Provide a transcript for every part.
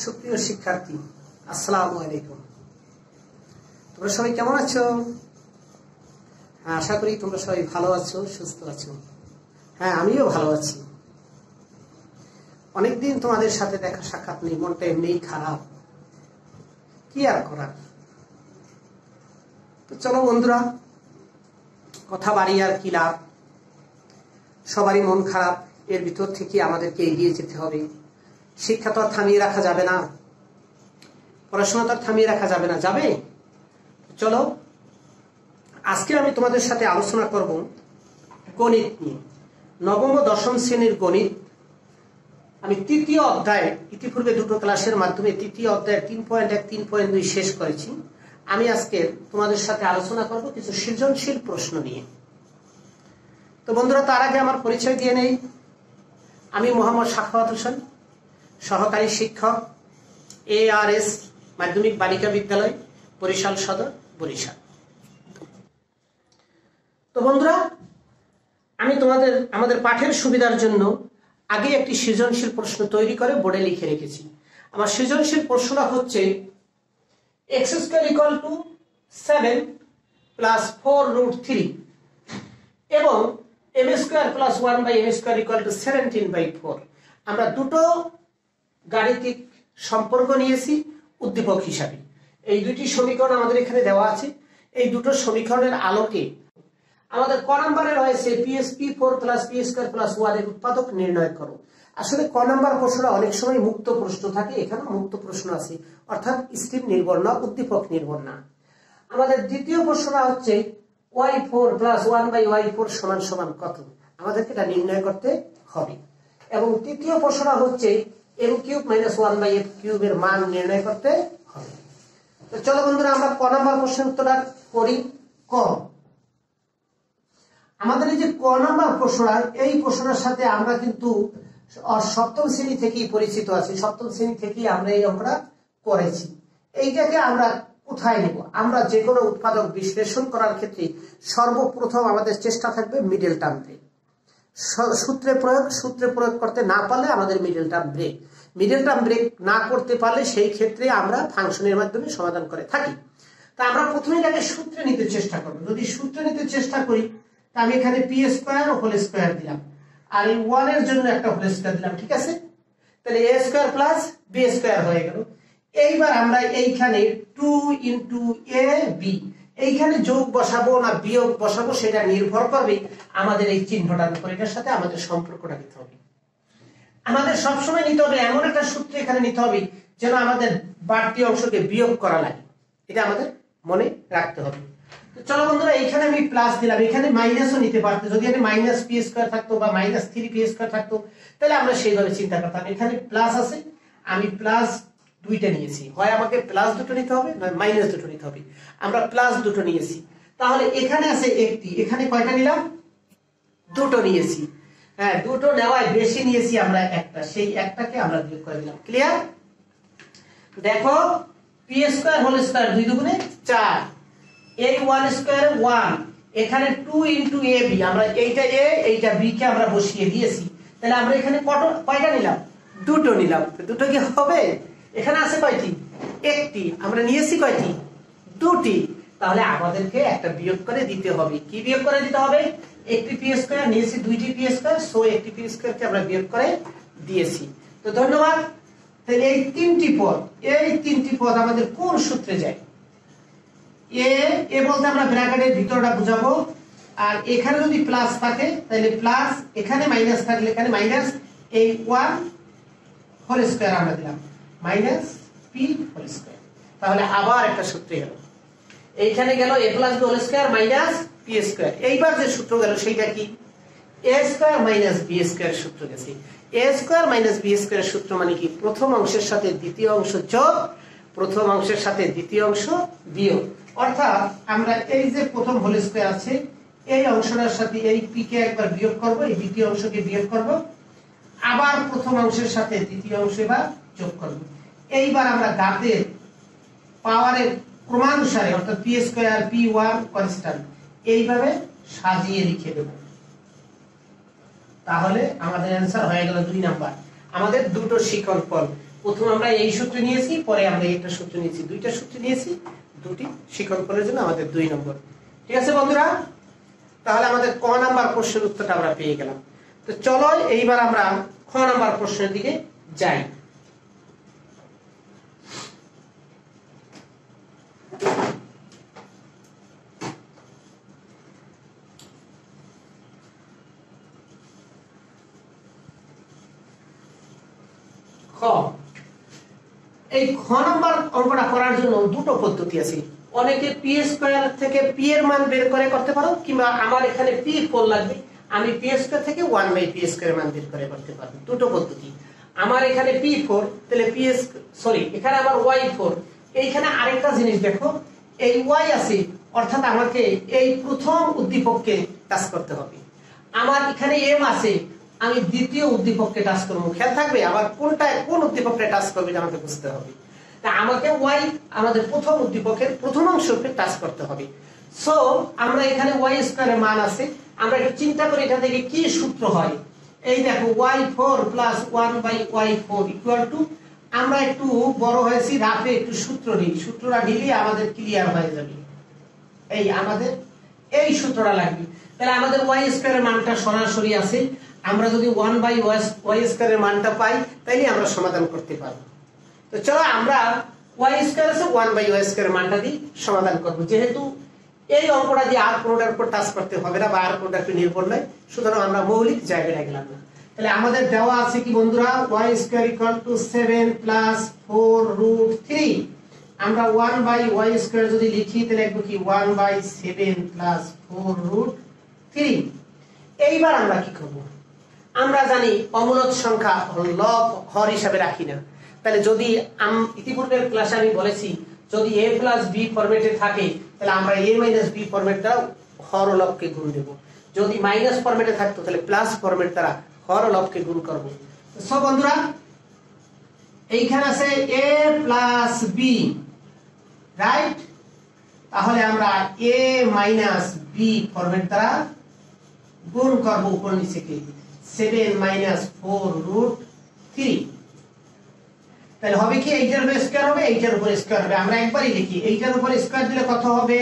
সুপ্রিয় শিক্ষার্থী, আসসালামু আলাইকুম। তোমরা সবাই কেমন আছো? আশা করি তোমরা সবাই ভালো আছো, সুস্থ আছো। হ্যাঁ, আমিও ভালো আছি। অনেকদিন তোমাদের সাথে দেখা সাক্ষাৎ নেই, মনটা এমনিই খারাপ, কি আর করার। তো চলো বন্ধুরা, কথা বাড়িয়ে আর কি লাভ। সবারই মন খারাপ, এর ভিতর থেকে আমাদেরকে এগিয়ে যেতে হবে। শিক্ষা তো আর থামিয়ে রাখা যাবে না, পড়াশোনা তো আর থামিয়ে রাখা যাবে না, যাবে? চলো আজকে আমি তোমাদের সাথে আলোচনা করব গণিত নিয়ে, নবম ও দশম শ্রেণীর গণিত। আমি তৃতীয় অধ্যায় ইতিপূর্বে দুটো ক্লাসের মাধ্যমে তৃতীয় অধ্যায়ের 3.1 3.2 শেষ করেছি। আমি আজকে তোমাদের সাথে আলোচনা করব কিছু সৃজনশীল প্রশ্ন নিয়ে। তো বন্ধুরা, তার আগে আমার পরিচয় দিয়ে নেই। আমি মোহাম্মদ সাখাওয়াত হোসেন, সহকারী শিক্ষক, ARS মাধ্যমিক বালিকা বিদ্যালয়, বরিশাল সদর, বরিশাল। তো বন্ধুরা, আমি আমাদের পাঠের সুবিধার জন্য আগে একটি সৃজনশীল প্রশ্ন তৈরি করে বোর্ডে লিখে রেখেছি। আমার সৃজনশীল প্রশ্নটা হচ্ছে x² = 7 + 4√3 এবং m² + 1/m² = 17/4। আমরা দুটো গাণিতিক সম্পর্ক নিয়েছি উদ্দীপক হিসাবে। এই দুটি সমীকরণ আমাদের এখানে দেওয়া আছে। এই দুটো সমীকরণের আলোকে আমাদের ক নম্বরে রয়েছে p4 + p² + 1 এর উৎপাদক নির্ণয় করো। আসলে ক নম্বর প্রশ্নটা অনেক সময় মুক্ত প্রশ্ন থাকে, এখানে মুক্ত প্রশ্ন আছে, অর্থাৎ স্ট্রিম নির্ভর না, উদ্দীপক নির্ভর না। আমাদের দ্বিতীয় প্রশ্নটা হচ্ছে y4 + 1/y4 = কত, আমাদেরকে এটা নির্ণয় করতে হবে। এবং তৃতীয় প্রশ্নটা হচ্ছে m³ - 1/f³ এর মান নির্ণয় করতে হবে। তো চলো বন্ধুরা, আমরা ক নম্বর প্রশ্নের উত্তরটা করি। ক, আমাদের এই যে ক নম্বর প্রশ্নটা, এই প্রশ্নটার সাথে আমরা কিন্তু সপ্তম শ্রেণী থেকেই পরিচিত আছি। সপ্তম শ্রেণী থেকেই আমরা এই অঙ্কটা করেছি। এইটাকে আমরা কোথায় নেব? আমরা যে কোনো উৎপাদক বিশ্লেষণ করার ক্ষেত্রে সর্বপ্রথম আমাদের চেষ্টা থাকবে মিডল টার্ম ব্রেক। সূত্রে প্রয়োগ করতে না পারলে আমাদের মিডল টার্ম ব্রেক না করতে পারলে সেই ক্ষেত্রে আমরা ফাংশনের মাধ্যমে সমাধান করে থাকি। তা আমরা প্রথমেই আগে সূত্রে নিতে চেষ্টা করব। যদি সূত্রে নিতে চেষ্টা করি, তা আমি এখানে p² দিলাম, আর এই 1 এর জন্য একটা হোল স্কয়ার দিলাম, ঠিক আছে? তাহলে a² + b² হয়ে গেল। এইবার আমরা এইখানে 2 × ab, এইখানে যোগ বসাবো না বিয়োগ বসাবো সেটা নির্ভর করবে আমাদের এই চিহ্নটার উপর। এটার সাথে আমাদের সম্পর্কটা নিতে হবে। আমাদের সবসময় নিতে হবে এমন একটা সূত্র এখানে নিতে হবে যেন আমাদের বাড়তি অংশকে বিয়োগ করা লাগে, এটা আমাদের মনে রাখতে হবে। তো চলো বন্ধুরা, এখানে আমি প্লাস দিলাম, এখানে মাইনাসও নিতে পারতো। যদি আমি -p² থাকতো বা -3p² থাকতো, তাহলে আমরা সেইভাবে চিন্তা করতাম। এখানে প্লাস আছে, আমি প্লাস দুইটা নিয়েছি, হয় আমাকে প্লাস দুটো নিতে হবে নয় মাইনাস দুটো নিতে হবে। আমরা প্লাস দুটো নিয়েছি, তাহলে এখানে আছে একটি, এখানে কয়টা নিলাম? দুটো নিয়েছি। হ্যাঁ, দুটো নেওয়ায় বেশি নিয়েছি আমরা একটা, সেই একটাকে আমরা বিয়োগ করে দিলাম। ক্লিয়ার? দেখো, p² 2 দুগুণে 4, এই 1² 1, এখানে 2 × ab, আমরা এইটা a এইটা b কে আমরা বসিয়ে দিয়েছি। তাহলে আমরা এখানে কয়টা নিলাম? দুটো নিলাম। দুটো কি হবে? এখানে আছে কয়টি? একটি। আমরা নিয়েছি কয়টি? দুটি। তাহলে আমাদেরকে একটা বিয়োগ করে দিতে হবে। কি বিয়োগ করে দিতে হবে? একটি p² নিয়েছি, দুইটি p², সো একটি p² কে আমরা বিয়োগ করে দিয়েছি। তো ধন্যবাদ। তাহলে এই তিনটি পদ আমাদের কোন সূত্রে যায়? এ বলতে আমরা ব্র্যাকেটের ভিতরটা বুঝাবো, আর এখানে যদি প্লাস থাকে তাহলে প্লাস, এখানে মাইনাস থাকলে এখানে মাইনাস, এই 1² আমরা দিলাম -p²। তাহলে আবার একটা সূত্র গেল, এইখানে গেল a + b² - p²। এইবার যে সূত্র গেল সেইটা কি? a² - b² সূত্র গেছে। a² - b² সূত্র মানে কি? প্রথম অংশের সাথে দ্বিতীয় অংশ যোগ, প্রথম অংশের সাথে দ্বিতীয় অংশ বিয়োগ। অর্থাৎ আমরা এই যে প্রথম হোল স্কয়ার আছে, এই অংশটার সাথে এই p কে একবার বিয়োগ করব, এই দ্বিতীয় অংশকে বিয়োগ করব, আবার প্রথম অংশের সাথে দ্বিতীয় অংশ এবার যোগ করব। এইবার আমরা ঘাতের পাওয়ারের ক্রমানুসারে, অর্থাৎ p² p1 কনস্ট্যান্ট, এইভাবে সাজিয়ে লিখে দেব। তাহলে আমাদের অ্যান্সার হয়ে গেল 2 নাম্বার। আমাদের দুটো শিক্ষণফল প্রথম আমরা এই সূত্র নিয়েছি, পরে আমরা একটা সূত্র নিয়েছি, দুইটা সূত্র নিয়েছি, দুটি শিক্ষণফলের জন্য আমাদের 2 নম্বর। ঠিক আছে বন্ধুরা, তাহলে আমাদের ক নাম্বার প্রশ্নের উত্তরটা আমরা পেয়ে গেলাম। তো চলো এইবার আমরা খ নাম্বার প্রশ্নের দিকে যাই। এই খ নাম্বার অঙ্কটা করার জন্য দুটো পদ্ধতি আছে। অনেকে পি স্কয়ার থেকে পি এর মান বের করে করতে পারো, কিংবা আমার এখানে পি 4 লাগবে, আমি পি স্কয়ার থেকে 1/পি স্কয়ার মান বের করে করতে পারবো। দুটো পদ্ধতি। আমার এখানে পি 4, তাহলে পি সরি এখানে আমার ওয়াই 4। এইখানে আরেকটা জিনিস দেখো, এই ওয়াই আছে, অর্থাৎ আমাকে এই প্রথম উদ্দীপককে টাচ করতে হবে। আমার এখানে এম আছে, আমি দ্বিতীয় উদ্দীপককে টাচ করব। খেয়াল থাকবে আবার কোন উদ্দীপককে টাচ করবে এটা আমাকে বুঝতে হবে। তা আমাকে ওয়াই আমাদের প্রথম উদ্দীপকের প্রথম অংশকে টাচ করতে হবে। সো আমরা এখানে ওয়াই স্কয়ারের মান আছে, আমরা একটু চিন্তা করি এটা থেকে কি সূত্র হয়। এই দেখো y4 + 1/y4 = আমরা একটু বড় হয়েছি, রাফে একটু সূত্র নিই, সূত্রটা নিলে আমাদের ক্লিয়ার হয়ে যাবে। এই আমাদের এই সূত্রটা লাগবে। তাহলে আমাদের ওয়াই স্কয়ারের মানটা সরাসরি আছে, আমরা যদি 1/y স্কয়ারের মানটা পাই তাইলে আমরা সমাধান করতে পারবো। তো চলো আমরা ওয়াই স্কয়ার আছে 1/y স্কয়ারের মানটা দিয়ে সমাধান করব। যেহেতু এই অঙ্কটা দিয়ে আর কোনটার উপর টাচ করতে হবে না বা আর কোনটা একটু নির্ভর নাই, সুতরাং আমরা মৌলিক জায়গায় গেলাম না। তাহলে আমাদের দেওয়া আছে কি বন্ধুরা, y² = 7 + 4√3। আমরা 1/y² যদি লিখি তাহলে লিখব কি 1/7 + 4√3। এইবার আমরা কি করব, আমরা জানি অমূলদ সংখ্যা লব হর হিসাবে রাখি না। তাহলে যদি ইতিপূর্বের ক্লাসে আমি বলেছি যদি a + b ফরম্যাটে থাকে তাহলে আমরা a - b ফরম্যাট দ্বারা হর ও লবকে গুণ দেব। যদি মাইনাস ফরম্যাটে থাকতো তাহলে প্লাস ফরম্যাট দ্বারা হর ও লবকে গুণ করব। সব বন্ধুরা এইখানে আছে a + b, রাইট? তাহলে আমরা a - b ফরম্যাট দ্বারা গুণ করব উপর নিচেকে 7 - 4√3। তাহলে হবে কি এইটার উপর স্কয়ার হবে, এইটার উপর স্কয়ার হবে। আমরা একবারই লিখি, এইটার উপর স্কয়ার দিলে কত হবে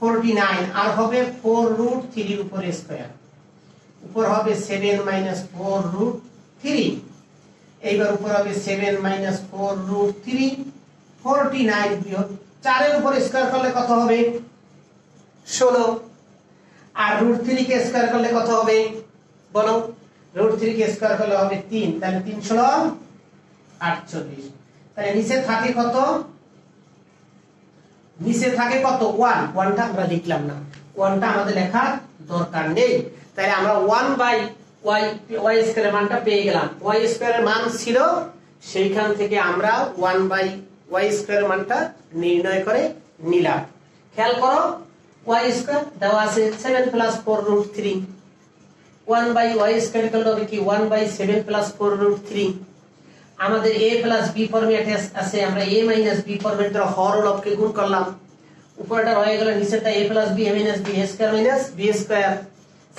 49, আর হবে 4√3 এর উপর স্কয়ার, উপর হবে 7 - 4√3। এইবার উপর হবে 7 - 4√3, 49 বিয়োগ 4 এর উপর স্কয়ার করলে কত হবে 16, আর √3 কে স্কয়ার করলে কত হবে বলো, √3 কে স্কয়ার করলে হবে 3, তাহলে 3 × 16 48। তাহলে নিচে থাকে কত, নিচে থাকে কত 1, 1টা আমরা লিখলাম না, 1টা আমাদের লেখার দরকার নেই। তাহলে আমরা 1/y² এর মানটা পেয়ে গেলাম। y² এর মান ছিল, সেইখান থেকে আমরা 1/y² এর মানটা নির্ণয় করে নিলাম। খেয়াল করো y² দেওয়া আছে 7 + 4√3, 1/y² করলে হবে কি 1/7 + 4√3। আমাদের a + b ফরম্যাটে আছে, আমরা a - b ফরম্যাট দ্বারা হর ও লবকে গুণ করলাম। উপরটা রয়ে গেল, নিচেরটা a + b - b² - b²।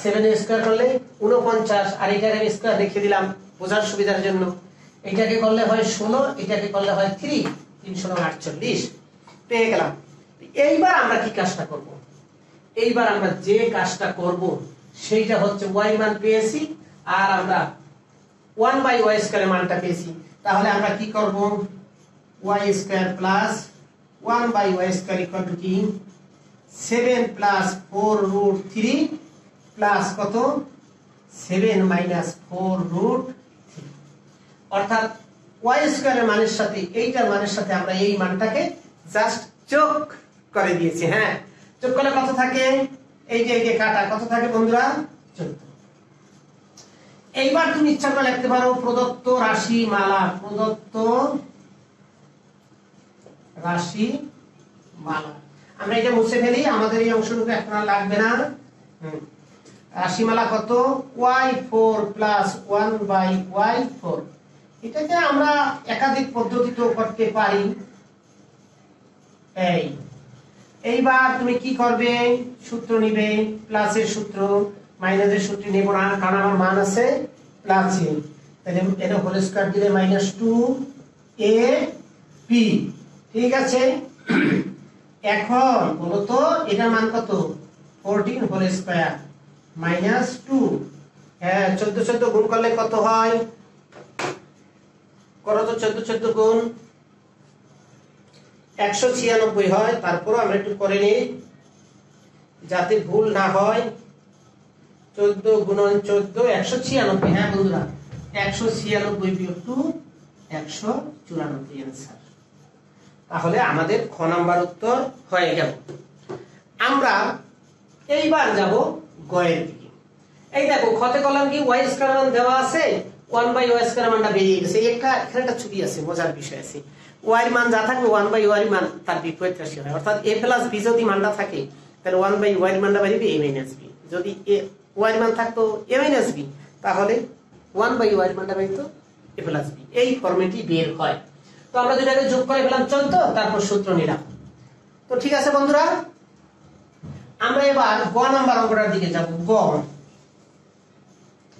7 এর স্কয়ার করলে 49, আর এটাকে আমি স্কয়ার রেখে দিলাম বোঝার সুবিধার জন্য। এটাকে করলে হয় 16, এটাকে করলে হয় 3, 3 × 16 48 পেয়ে গেলাম। এইবার আমরা কি কাজটা করব, এইবার আমরা যে কাজটা করব সেইটা হচ্ছে y মান পেয়েছি আর আমরা 1/y² এর মানটা পেয়েছি। তাহলে আমরা কি করব, y² + 1/y² = কি 7 + 4√3 প্লাস কত 7 - 4√3, অর্থাৎ y² এর মানের সাথে এইটার মানের সাথে আমরা এই মানটাকে জাস্ট যোগ করে দিয়েছি। হ্যাঁ, যোগ করলে কত থাকে, এই যে কাটা কত থাকে বন্ধুরা 14। এইবার তুমি ইচ্ছা করে লিখতে পারো প্রদত্ত রাশিমালা, প্রদত্ত রাশিমালা। আমরা এটা মুছে ফেলি, আমাদের এই অংশটুকু এখন আর লাগবে না। রাশিমালা কত y4 + 1/y4। এটাকে আমরা একাধিক পদ্ধতিতেও করতে পারি। এইবার তুমি কি করবে, সূত্র নিবে, প্লাসের সূত্র, মাইনাসের সূত্র নেব না, কারণ আমার মান আছে প্লাসে। তাহলে এটা হোল স্কয়ার দিলে -2 এ পি, ঠিক আছে। এখন বলো তো এটার মান কত? 14 হোল স্কয়ার মাইনাস 2। হ্যাঁ, 14 14 গুণ করলে কত হয়? করো তো 14 14 গুণ 196 হয়। তারপর আমরা একটু করে নিই যাতে ভুল না হয়। 14 গুণন 14 196। হ্যাঁ বন্ধুরা, 196 বিয়োগ 2 194 आंसर। তাহলে আমাদের খ নাম্বার উত্তর হয়ে গেল। আমরা এইবার যাব গয়ের দিকে। এই দেখো খতে কলম কি y স্কয়ার মান দেওয়া আছে, 1/y স্কয়ার মানটা বেরিয়ে গেছে। এখানে একটা ছবি আছে, মজার বিষয় আছে। y এর মান যা থাকবে 1/y এর মান তার বিপরীত রাশি হয়। অর্থাৎ a + b যদি মানটা থাকে তাহলে 1/y এর মানটা বেরিয়ে a - b। যদি y এর মান থাকতো a - b তাহলে 1/y এর মানটা বেরিয়ে a + b। এই ফরম্যাটই বের হয়। তো আমরা দুটাকে যোগ করে ফেলাম 14, তারপর সূত্র নিলাম। তো ঠিক আছে বন্ধুরা, আমরা এবার গ নাম্বার অঙ্কটার দিকে যাব। গ,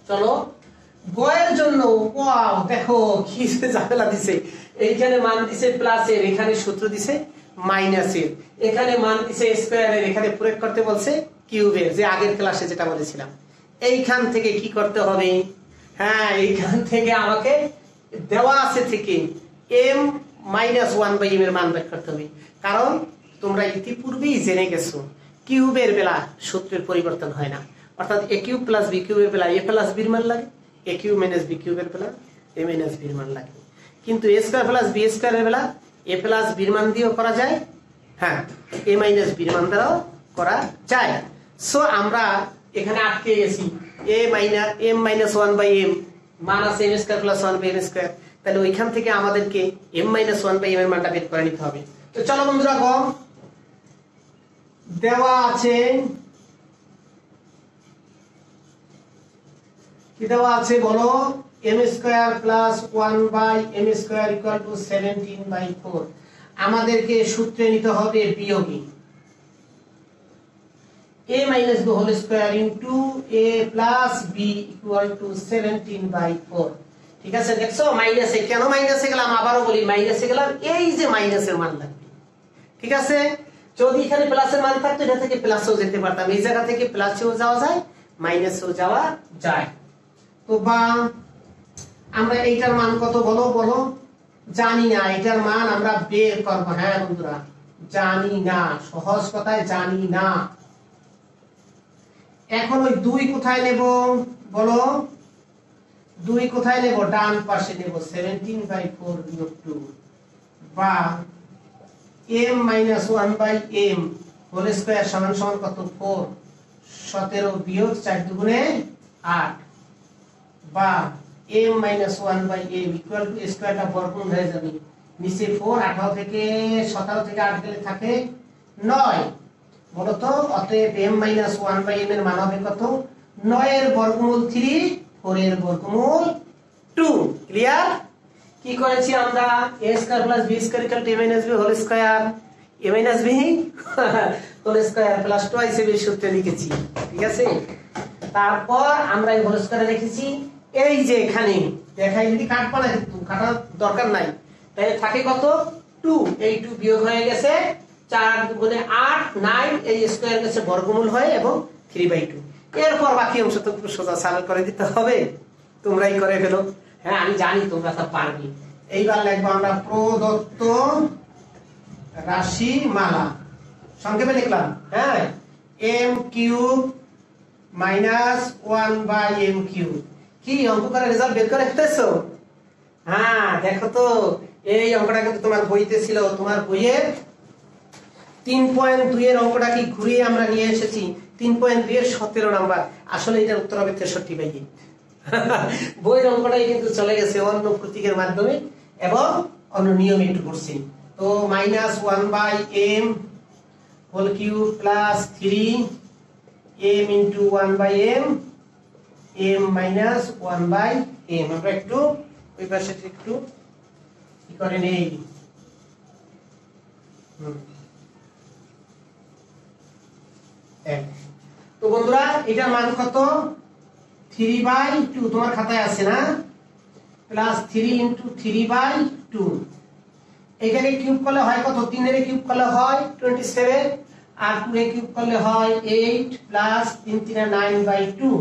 চলো গ এর জন্য ওয়াও দেখো কি ঝামেলা দিছে। এইখানে মান দিছে প্লাসের, এখানে সূত্র দিছে মাইনাসের, এখানে মান দিছে স্কয়ারের, এখানে প্রয়োগ করতে বলছে কিউবের, যে আগের ক্লাসে যেটা বলেছিলাম। এইখান থেকে কি করতে হবে? হ্যাঁ, এইখান থেকে আমাকে দেওয়া আছে থেকে m - 1/m এর মান বের করতে হবে। কারণ তোমরা ইতিপূর্বেই জেনে গেছো কিউবের বেলা সূত্রের পরিবর্তন হয় না। অর্থাৎ a কিউব + b কিউবের বেলা a + b এর মান লাগে, a কিউব - b কিউবের বেলা a - b এর মান লাগে। কিন্তু a স্কয়ার + b স্কয়ার এর বেলা a + b এর মান দিয়েও করা যায়, হ্যাঁ a - b এর মান দ্বারাও করা যায়। সো আমরা এখানে আটকে গেছি m - 1/m মান আছে m স্কয়ার + 1/m স্কয়ার। তাহলে ওইখান থেকে আমাদেরকে m - 1/m এর মানটা বের করে নিতে হবে। তো চলো বন্ধুরা, গ দেওয়া আছে, কি দেওয়া আছে বলো? m square + 1/m square = 17/4। আমাদেরকে সূত্রে নিতে হবে বিয়োগী a - b whole square into a + b = 17/4। ঠিক আছে, দেখছো মাইনাসে কেন মাইনাসে গেলাম? আবারও বলি মাইনাসে গেলাম, এই যে মাইনাসের মান লাগবে। ঠিক আছে, যদি এখানে প্লাসের মান থাকতো এটা থেকে প্লাসেও যেতে পারতাম, এই জায়গা থেকে প্লাসেও যাওয়া যায়, মাইনাসেও যাওয়া যায়। তো বা আমরা এইটার মান কত বলো? বলো জানি না, এটার মান আমরা বের করব। হ্যাঁ বন্ধুরা, জানি না, সহজ কথায় জানি না। এখন ওই 2 কোথায় নেব বলো? 2 কোথায় নেব? ডান পাশে নেব। 17/4 বিয়োগ 2 বা m - 1/m হোল স্কয়ার সমান সমান কত? 4। 17 বিয়োগ 4 দুগুণে 8 বা m - 1/m = স্কয়ারটা বর্গমূল হয়ে যাবে। নিচে 4, 18 থেকে 17 থেকে 8 গেলে থাকে 9। বলো তো, অতএব m - 1/m এর মান হবে কত? 9 এর বর্গমূল 3, 4 এর বর্গমূল 2। ক্লিয়ার? কি করেছি আমরা? a square + b square = a - b whole square, a - b whole square plus twice এর সূত্রে লিখেছি। ঠিক আছে, তারপর আমরা এই হোল স্কয়ারে রেখেছি এই যে এখানে দেখাই, যদি কাটবা না কিন্তু কাটার দরকার নাই। তাহলে থাকে কত? 2। এই 2 বিয়োগ হয়ে গেছে 4 দুগুণে 8, 9 এই স্কয়ার গেছে বর্গমূল হয় এবং 3/2। এরপর বাকি অংশ তো সোজা সাল করে দিতে হবে, তোমরাই করে ফেলো। হ্যাঁ আমি জানি তোমরা তা পারবে। এইবার লিখবো আমরা প্রদত্ত রাশিমালা, সংক্ষেপে লিখলাম। হ্যাঁ, m কিউব - 1/m কিউব। কি অঙ্ক করে রেজাল্ট বের করে ফেলেছো? হ্যাঁ দেখো তো, এই অঙ্কটা কিন্তু তোমার বইতে ছিল। তোমার বইয়ে 3.2 এর অঙ্কটা কি ঘুরিয়ে আমরা নিয়ে এসেছি। 3.2 এর 17 নাম্বার। আসলে এটার উত্তর হবে 63/8। বইয়ের অঙ্কটাই কিন্তু চলে গেছে অন্য প্রতীকের মাধ্যমে এবং অন্য নিয়মে একটু করছি। তো -1/m whole cube plus 3m * 1/m m - 1/m। আমরা একটু ওই পাশে একটু কি করে নেই। তো বন্ধুরা এটার মান কত? 3/2। তোমার খাতায় আছে না? Plus 3 into 3/2। এটাকে কিউব করলে হয় কত? 3 এর কিউব করলে হয় 27, আর 2 এর কিউব করলে হয় 8 প্লাস 3 3 9/2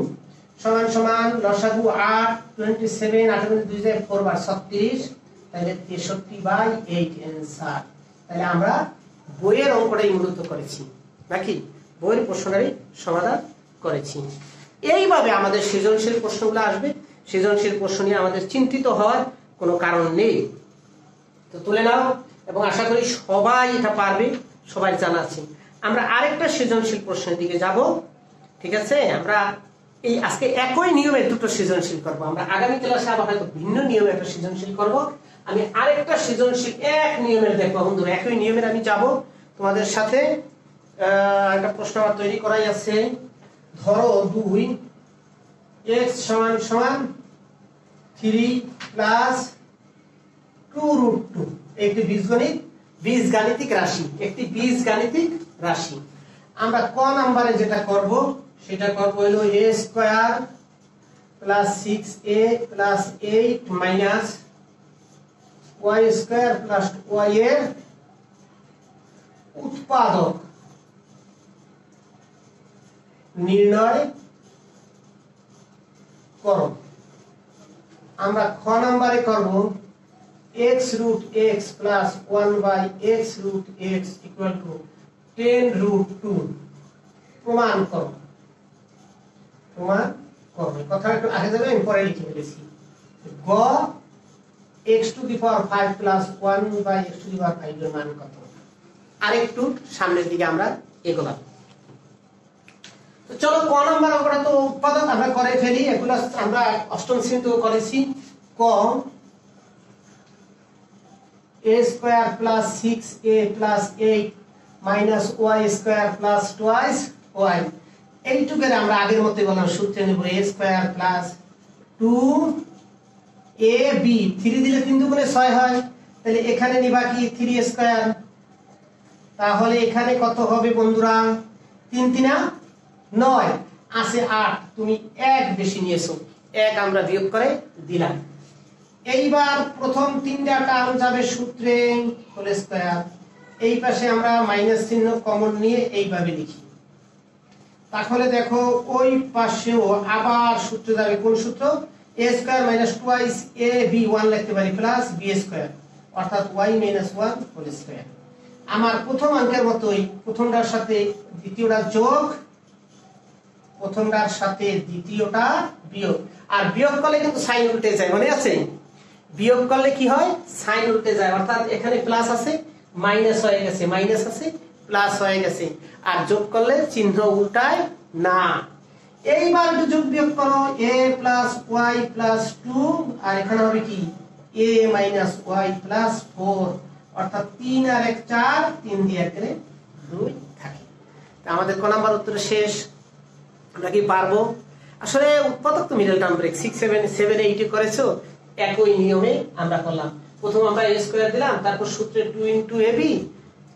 সমান সমান লসাগু 8, 27 8 এর 2 যায় 4 বার 36, তাহলে 63/8 অ্যানসার। তাহলে আমরা বইয়ের অঙ্কটাই মূলত করেছি নাকি বইয়ের প্রশ্নেরই সমাধান করেছি। এইভাবে আমাদের সৃজনশীল প্রশ্নগুলো আসবে। সৃজনশীল প্রশ্ন নিয়ে আমাদের চিন্তিত হওয়ার কোনো কারণ নেই। তো তুলে নাও, এবং আশা করি সবাই এটা পারবে, সবাই জানা আছে। আমরা আরেকটা সৃজনশীল প্রশ্নের দিকে যাব, ঠিক আছে? আমরা এই আজকে একই নিয়মে দুটো সৃজনশীল করব। আমরা আগামী ক্লাসে আবার হয়তো ভিন্ন নিয়মে একটা সৃজনশীল করব। আমি আরেকটা সৃজনশীল এক নিয়মের দেখবো বন্ধুরা, একই নিয়মের আমি যাব তোমাদের সাথে। একটা প্রশ্ন আমার তৈরি করাই আছে। ধরো 2x সমান 3 প্লাস 2√2 একটি বীজগাণিতিক রাশি, একটি বীজগাণিতিক রাশি। আমরা ক নাম্বারে যেটা করব সেটা করব হলো a square plus 6a plus 8 minus y square plus y এর উৎপাদক নির্ণয় করো। আমরা খ নাম্বারে করব x root x plus 1/x root x equal to 10√2 প্রমাণ করো। কথা একটু আগে যাবে, আমি পরে লিখে ফেলেছি। গ x to the power 5 plus 1/x to the power 5 এর মান কত? আরেকটু সামনের দিকে আমরা এগোলাম। তো চলো ক নাম্বার অঙ্কটা তো উৎপাদক আমরা করে ফেলি। এগুলো আমরা অষ্টম শ্রেণীতেও করেছি। ক a square plus 6a plus 8 minus y square plus twice y। এইটুকের আমরা আগের মতো বললাম সূত্রে নেব a স্কয়ার প্লাস 2ab 3 দিলে 3 দুগুণে 6 হয়, তাহলে এখানে নিবা কি 3 স্কয়ার। তাহলে এখানে কত হবে বন্ধুরা? 3 3 9 আছে 8, তুমি 1 বেশি নিয়েছো, 1 আমরা বিয়োগ করে দিলাম। এইবার প্রথম তিনটা টার্ম যাবে সূত্রে হোল স্কয়ার। এই পাশে আমরা মাইনাস চিহ্ন কমন নিয়ে এইভাবে লিখি। তাহলে দেখো ওই পাশেও আবার সূত্র যাবে। কোন সূত্র? a square minus twice ab 1 লিখতে পারি প্লাস b স্কয়ার, অর্থাৎ y মাইনাস 1 হোল স্কয়ার। আমার প্রথম অঙ্কের মতোই প্রথমটার সাথে দ্বিতীয়টা যোগ, প্রথমটার সাথে দ্বিতীয়টা বিয়োগ। আর বিয়োগ করলে কিন্তু সাইন উল্টে যায়, মনে আছে? বিয়োগ করলে কি হয়? সাইন উল্টে যায়, অর্থাৎ এখানে প্লাস আছে মাইনাস হয়ে গেছে, মাইনাস আছে প্লাস হয়ে গেছে। আর যোগ করলে চিহ্ন উল্টায় না। এইবার একটু যোগ বিয়োগ করো, a প্লাস y প্লাস 2, আর এখানে হবে কি a মাইনাস y প্লাস 4, অর্থাৎ 3 আর 1 4, 3 দিয়ে 1 করে 2 থাকে। আমাদের ক নাম্বার উত্তর শেষ। আমরা কি পারবো? আসলে উৎপাদক তো মিডল টার্ম ব্রেক 6 7 7 8 এ করেছো, একই নিয়মে আমরা করলাম। প্রথম আমরা a স্কয়ার দিলাম, তারপর সূত্রে 2 * ab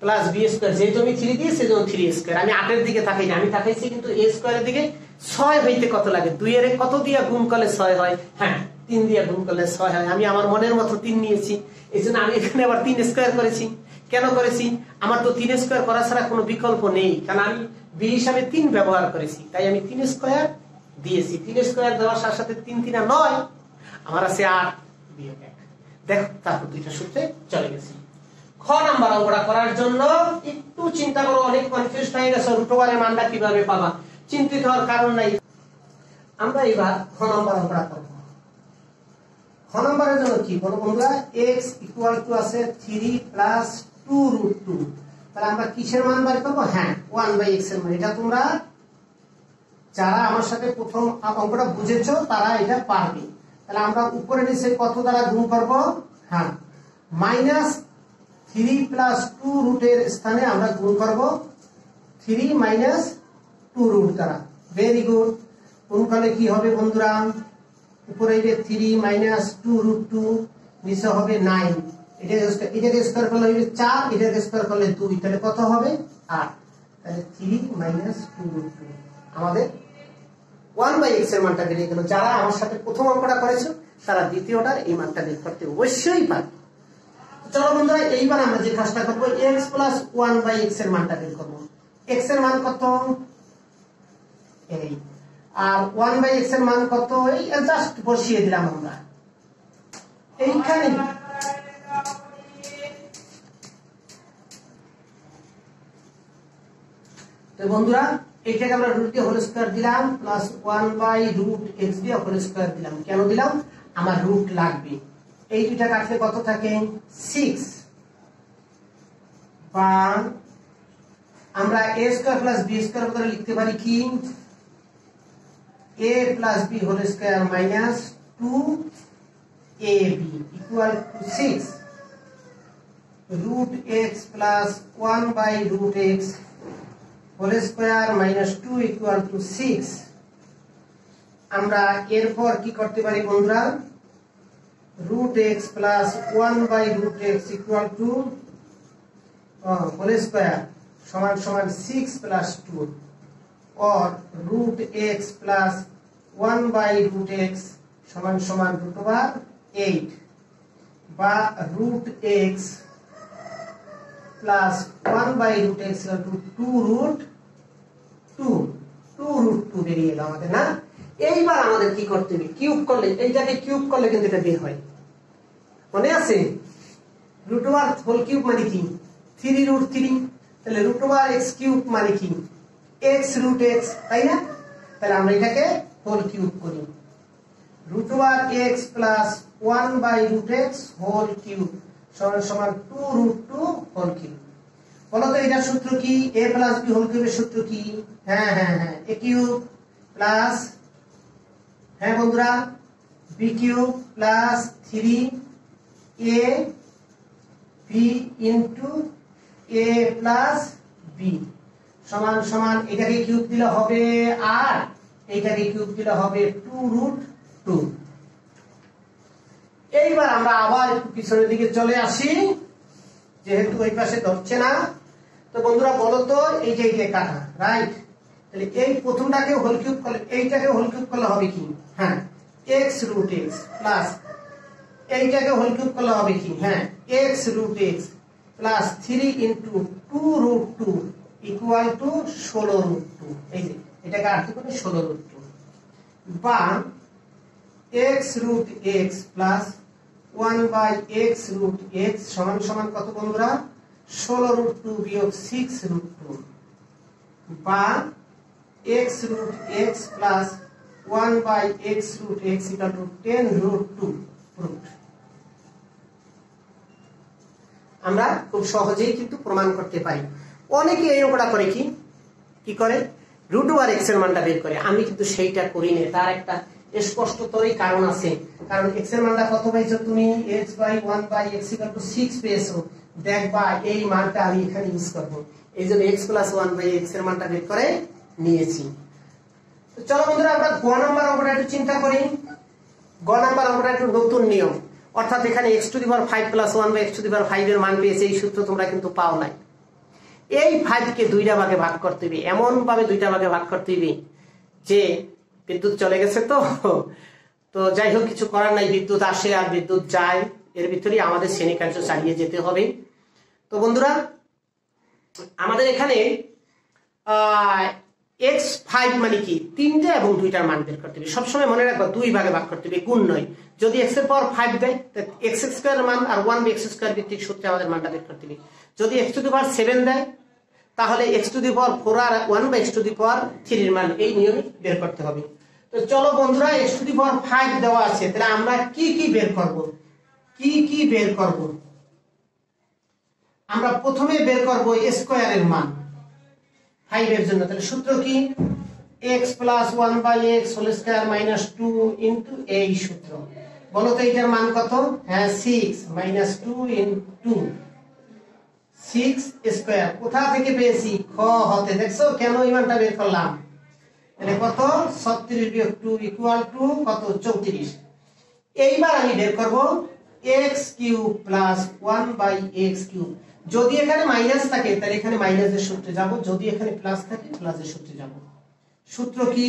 প্লাস b স্কয়ার। যেহেতু আমি 3 দিয়েছি সেজন্য 3 স্কয়ার। আমি 8 এর দিকে তাকাইনি, আমি তাকাইছি কিন্তু a স্কয়ারের দিকে। 6 হইতে কত লাগে? 2 এর কত দিয়ে গুণ করলে 6 হয়? হ্যাঁ, 3 দিয়ে গুণ করলে 6 হয়। আমি আমার মনের মতো 3 নিয়েছি, এইজন্য আমি এখানে আবার 3 স্কয়ার করেছি। কেন করেছি? আমার তো 3 স্কয়ার করা ছাড়া কোনো বিকল্প নেই, কারণ আমি b হিসাবে 3 ব্যবহার করেছি, তাই আমি 3 স্কয়ার দিয়েছি। 3 স্কয়ার দেওয়ার সাথে সাথে 3 3 9, আমার আছে 8 বিয়োগ 1। দেখো তারপর দুইটা সূত্রে চলে গেছি। খ নাম্বার অঙ্কটা করার জন্য একটু চিন্তা করো, অনেক কনফিউজ হয়ে গেছো, রুট ওভারের মানটা কিভাবে পাবা, চিন্তিত হওয়ার কারণ নাই। আমরা এবার খ নাম্বার অঙ্কটা করব। খ নাম্বারের জন্য কি বলো বন্ধুরা? x ইকুয়াল টু আছে 3 প্লাস 2√2। তাহলে আমরা কিসের মান বের করব? হ্যাঁ, 1/x এর মান। এটা তোমরা যারা আমার সাথে প্রথম অঙ্কটা বুঝেছো তারা এটা পারবে। তাহলে আমরা উপরে নিচে কত দ্বারা গুণ করব? হ্যাঁ, মাইনাস 3 প্লাস 2 রুটের স্থানে আমরা গুণ করব 3 মাইনাস 2 রুট দ্বারা। Very good. গুণ করলে কি হবে বন্ধুরা? উপরে হবে 3 মাইনাস 2√2, নিচে হবে 9। এটাকে স্কয়ার করলে হবে 4, এটাকে স্কয়ার করলে 2, তাহলে কত হবে? 8। তাহলে 3 মাইনাস 2√2 আমাদের 1/x এর মানটা বেরিয়ে গেল। যারা আমার সাথে প্রথম অঙ্কটা করেছো তারা দ্বিতীয়টার এই মানটা বের করতে অবশ্যই পারবে। চলো বন্ধুরা, এইবার আমরা যে কাজটা করবো, x প্লাস 1/x এর মানটা বের করবো। x এর মান কত? এই, আর 1/x এর মান কত? এই জাস্ট বসিয়ে দিলাম আমরা এইখানে। তো বন্ধুরা, এইটাকে আমরা রুট দিয়ে হোল স্কয়ার দিলাম, প্লাস 1/√x দিয়ে হোল স্কয়ার দিলাম। কেন দিলাম? আমার রুট লাগবে। এই দুইটা কাটলে কত থাকে? 6। বা আমরা a square plus b square করে লিখতে পারি কি? a plus b whole square minus 2ab equal to 6 root x plus 1/√x whole square minus 2 equal to 6। আমরা এরপর কি করতে পারি বন্ধুরা? root x plus 1/√x equal to whole square সমান সমান 6 plus 2 or root x plus 1/√x সমান সমান √8 বা root x plus 1/√x equal to 2√2 বেরিয়ে এলো আমাদের, না? এইবার আমাদের কি করতে হবে? কিউব করলে, এইটাকে কিউব করলে কিন্তু এটা বের হয়, মনে আছে? √1 হোল কিউব মানে কি? 3√3। তাহলে √x কিউব মানে কি? x√x, তাই না? তাহলে আমরা এটাকে হোল কিউব করি। √x plus 1/√x whole cube সমান সমান 2√2 হোল কিউব। বলো তো এটার সূত্র কি? a প্লাস b হোল কিউবের সূত্র কি? হ্যাঁ, a কিউব প্লাস, হ্যাঁ বন্ধুরা, b cube plus 3ab into a plus b সমান সমান, এটাকে কিউব দিলে হবে 8, এইটাকে কিউব দিলে হবে 2√2। এইবার আমরা আবার একটু পিছনের দিকে চলে আসি, যেহেতু ওই পাশে ধরছে না। তো বন্ধুরা বলো তো, এইটাকে কাটা, রাইট? তাহলে এই প্রথমটাকে হোল কিউব করলে, এইটাকে হোল কিউব করলে হবে কি? হ্যাঁ, x√x প্লাস এইটাকে হোল কিউব করলে হবে কি? হ্যাঁ, x√x plus 3 into 2√2 equal to 16√2। এই যে এটাকে আর কি করে? 16√2 বা x√x প্লাস 1/x√x সমান সমান কত বন্ধুরা? 16√2 বিয়োগ 6√2 বা x√x plus 1/x√x equal to 10√2 root. আমরা খুব সহজেই কিন্তু প্রমাণ করতে পারি। অনেকে এই অঙ্কটা করে কি করে? √x এর মানটা বের করে। আমি কিন্তু সেইটা করি না, তার একটা স্পষ্টতরই কারণ আছে। কারণ x এর মানটা কত পেয়েছো তুমি? x/1/x ইকুয়াল টু 6 পেয়েছো। দেখবা এই মানটা আমি এখানে ইউজ করব, এই জন্য x প্লাস 1/x এর মানটা বের করে নিয়েছি। তো চলো বন্ধুরা, আমরা গ নাম্বার অঙ্কটা একটু চিন্তা করি। গ নাম্বার অঙ্কটা একটু নতুন নিয়ম, অর্থাৎ এখানে x⁵ প্লাস 1/x⁵ এর মান পেয়েছে, এই সূত্র তোমরা কিন্তু পাও নাই। এই 5 কে দুইটা ভাগে ভাগ করতে হবে, এমন ভাবে দুইটা ভাগে ভাগ করতে হবে যে বিদ্যুৎ চলে গেছে। তো যাই হোক, কিছু করার নাই, বিদ্যুৎ আসে আর বিদ্যুৎ যায়, এর ভিতরেই আমাদের শ্রেণী কার্য চালিয়ে যেতে হবে। তো বন্ধুরা, আমাদের এখানে x5 মানে কি? 3টা এবং 2টার মান বের করতে হবে। সবসময় মনে রাখবা, 2 ভাগে ভাগ করতে হবে, গুণ নয়। যদি x এর পাওয়ার 5 দেয়, x² এর মান আর 1/x² ভিত্তিক সূত্রে আমাদের মানটা বের করতে হবে। যদি x⁷ দেয়, তাহলে x⁴ আর 1/x⁴ এর মান এই নিয়মে বের করতে হবে। তো চলো বন্ধুরা, x⁵ দেওয়া আছে, তাহলে আমরা কি কি বের করব? আমরা প্রথমে বের করব স্কয়ারের মান 5 এর জন্য। তাহলে সূত্র কি? x plus 1/x whole square minus 2 into এই সূত্র। বলো তো এটার মান কত? হ্যাঁ, 6 মাইনাস 2 ইন্টু 6 স্কয়ার। কোথা থেকে পেয়েছি? খ হতে। দেখছো কেন এই মানটা বের করলাম? তাহলে কত? 36 বিয়োগ 2 ইকুয়াল টু কত? 34। এইবার আমি বের করব x³ প্লাস 1/x³। যদি এখানে মাইনাস থাকে তাহলে এখানে মাইনাসের সূত্রে যাব, যদি এখানে প্লাস থাকে প্লাসের সূত্রে যাব। সূত্র কি?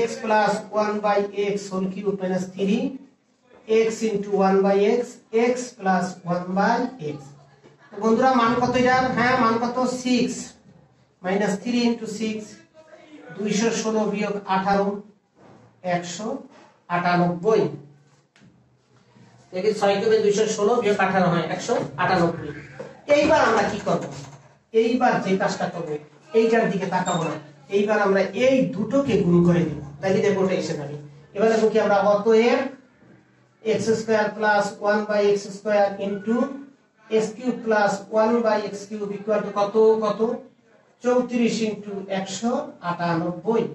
x plus 1 by x whole cube minus 3 x into 1 by x x plus 1 by x। বন্ধুরা মান কত এটার? হ্যাঁ মান কত? 6 minus 3 into 6 216 বিয়োগ 18 198। দেখি 6 কিউবে 216 বিয়োগ 18 হয় 198। এইবার আমরা কি করব? এইবার যে কাজটা করব এইটার দিকে তাকাবো না, এইবার আমরা এই দুটোকে গুণ করে দেব, তাইলে দেখো ওটা এসে যাবে। এবার দেখো কি আমরা অতএব x square plus 1 by x square into x cube plus 1 by x cube equal to কত 34 ইনটু 198।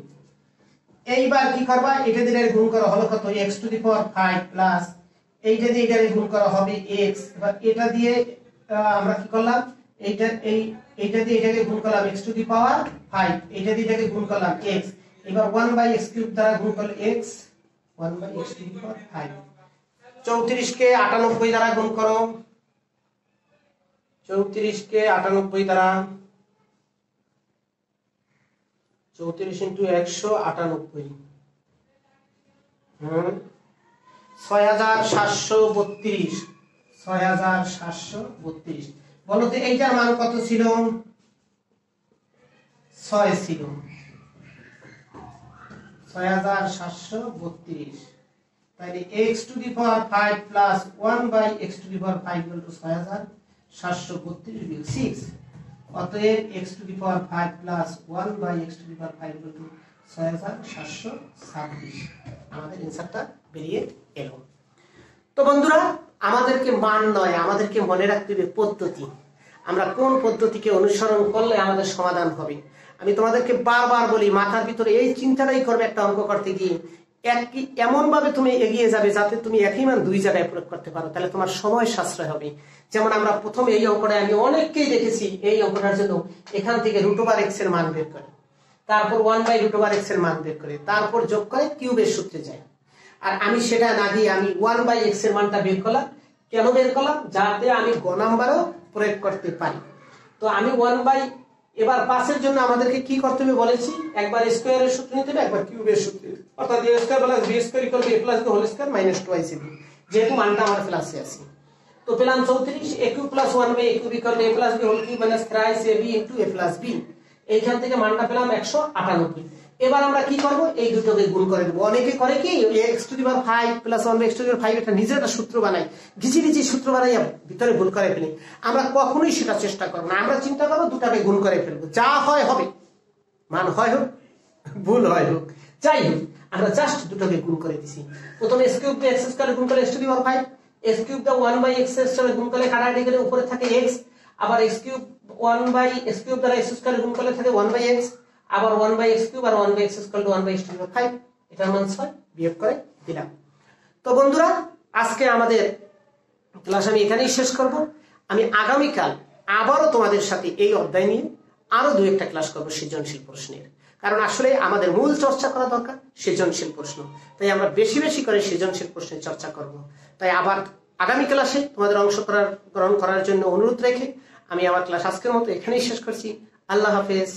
এইবার কি করবা? এটা দিয়ে গুণ করা হলো কত? x to the power 5 plus এইটা দিয়ে এটা গুণ করা হবে x। এবার এটা দিয়ে আমরা কি করলাম? এইটা দিয়ে এটাকে গুণ করলাম x টু দি পাওয়ার 5, এইটা দিয়ে এটাকে গুণ করলাম x। এবার 1 বাই x কিউব দ্বারা গুণ করলে x 1 by x to the power 5। 34 কে 98 দ্বারা গুণ করো, 34 কে 98 দ্বারা 34 ইনটু 198 6732। 6732। বলো তো এইটার মান কত ছিল? 6 ছিল। 6732। তাহলে x to the power 5 plus 1 by x to the power 5 equal to 6732 বিয়োগ 6। অতএব x to the power 5 plus 1 by x to the power 5 equal to 6726। আমাদের आंसरটা বেরিয়ে এলো। তো বন্ধুরা আমাদেরকে মান নয়, আমাদেরকে মনে রাখতে হবে পদ্ধতি। আমরা কোন পদ্ধতিকে অনুসরণ করলে আমাদের সমাধান হবে। আমি তোমাদেরকে বারবার বলি মাথার ভিতরে এই চিন্তাটাই করবে একটা অঙ্ক করতে গিয়ে এমন ভাবে তুমি এগিয়ে যাবে যাতে তুমি একই মান দুই জায়গায় প্রয়োগ করতে পারো, তাহলে তোমার সময় সাশ্রয় হবে। যেমন আমরা প্রথমে এই অঙ্কটা আমি অনেককেই দেখেছি এই অঙ্কটার জন্য এখান থেকে √x এর মান বের করে, তারপর 1 বাই √x এর মান বের করে, তারপর যোগ করে কিউবের সূত্রে যায়। আর আমি সেটা না দিয়ে আমি 1 বাই x এর মানটা বের করলাম। কেন বের করলাম? যাতে আমি গ নাম্বারও প্রয়োগ করতে পারি। তো আমি 1 বাই এবার পাসের জন্য আমাদেরকে কি করতে হবে বলেছি? একবার স্কয়ারের সূত্র নিতে হবে, একবার কিউবের সূত্র, অর্থাৎ a square plus b square equal to a plus b whole square minus 2ab, যেহেতু মানটা আমার প্লাসে আছে। তো পেলাম 34 a cube plus 1 by a cube equal to a plus b whole cube minus 3ab into a plus b। এইখান থেকে মানটা পেলাম 198। এবার আমরা কি করব? এই দুটোকে গুণ করে দেব। অনেকে করে কি x to the power 5 plus 1 by x to the power 5 এটা নিজের একটা সূত্র বানাই, ঘিচি সূত্র বানাই ভিতরে ভুল করে ফেলি। আমরা কখনোই সেটা চেষ্টা করব না। আমরা চিন্তা করব দুটাকে গুণ করে ফেলবো, যা হয় হবে, মান হয় হোক ভুল হয় হোক যাই হোক, আমরা জাস্ট দুটোকে গুণ করে দিছি। প্রথমে x কিউব দিয়ে x স্কয়ার গুণ করলে x to the power 5, x cube দিয়ে 1 বাই x স্কয়ার গুণ করলে কাটাকাটি করে উপরে থাকে x, আবার x cube 1 by x cube দ্বারা x স্কয়ার গুণ করলে থাকে 1 বাই x, আবার 1 বাই x কিউব আর 1 by x equal to 1 by x to the power 5। এটার মান 6 বিয়োগ করে দিলাম। তো বন্ধুরা আজকে আমাদের ক্লাস আমি এখানেই শেষ করব। আমি আগামীকাল আবারও তোমাদের সাথে এই অধ্যায় নিয়ে আরো দুই একটা ক্লাস করব সৃজনশীল প্রশ্নের, কারণ আসলে আমাদের মূল চর্চা করা দরকার সৃজনশীল প্রশ্ন। তাই আমরা বেশি বেশি করে সৃজনশীল প্রশ্নের চর্চা করব। তাই আবার আগামী ক্লাসে তোমাদের অংশগ্রহণ করার জন্য অনুরোধ রেখে আমি আমার ক্লাস আজকের মতো এখানেই শেষ করছি। আল্লাহ হাফেজ।